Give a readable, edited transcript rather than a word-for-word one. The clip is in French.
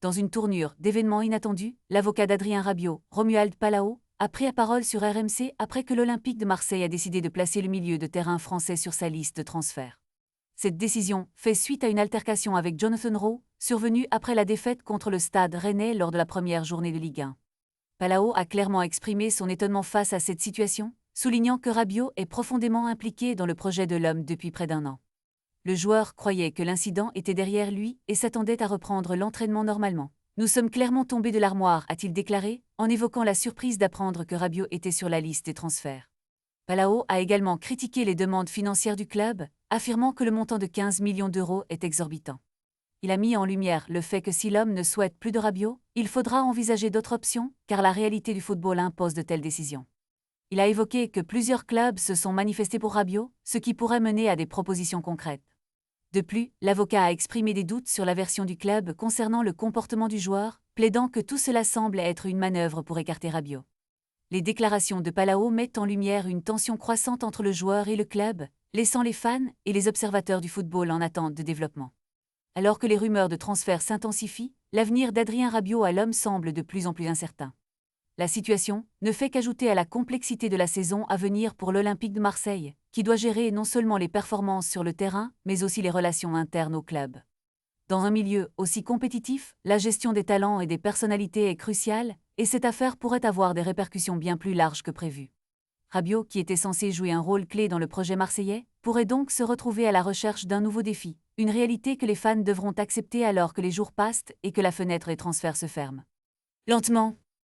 Dans une tournure d'événements inattendus, l'avocat d'Adrien Rabiot, Romuald Palao, a pris la parole sur RMC après que l'Olympique de Marseille a décidé de placer le milieu de terrain français sur sa liste de transferts. Cette décision fait suite à une altercation avec Jonathan Rowe, survenue après la défaite contre le Stade Rennais lors de la première journée de Ligue 1. Palao a clairement exprimé son étonnement face à cette situation, soulignant que Rabiot est profondément impliqué dans le projet de l'homme depuis près d'1 an. Le joueur croyait que l'incident était derrière lui et s'attendait à reprendre l'entraînement normalement. Nous sommes clairement tombés de l'armoire, a-t-il déclaré, en évoquant la surprise d'apprendre que Rabiot était sur la liste des transferts. Palao a également critiqué les demandes financières du club, affirmant que le montant de 15 millions d'euros est exorbitant. Il a mis en lumière le fait que si l'homme ne souhaite plus de Rabiot, il faudra envisager d'autres options, car la réalité du football impose de telles décisions. Il a évoqué que plusieurs clubs se sont manifestés pour Rabiot, ce qui pourrait mener à des propositions concrètes. De plus, l'avocat a exprimé des doutes sur la version du club concernant le comportement du joueur, plaidant que tout cela semble être une manœuvre pour écarter Rabiot. Les déclarations de Palao mettent en lumière une tension croissante entre le joueur et le club, laissant les fans et les observateurs du football en attente de développement. Alors que les rumeurs de transfert s'intensifient, l'avenir d'Adrien Rabiot à l'homme semble de plus en plus incertain. La situation ne fait qu'ajouter à la complexité de la saison à venir pour l'Olympique de Marseille, qui doit gérer non seulement les performances sur le terrain, mais aussi les relations internes au club. Dans un milieu aussi compétitif, la gestion des talents et des personnalités est cruciale, et cette affaire pourrait avoir des répercussions bien plus larges que prévu. Rabiot, qui était censé jouer un rôle clé dans le projet marseillais, pourrait donc se retrouver à la recherche d'un nouveau défi, une réalité que les fans devront accepter alors que les jours passent et que la fenêtre des transferts se ferme. Lentement.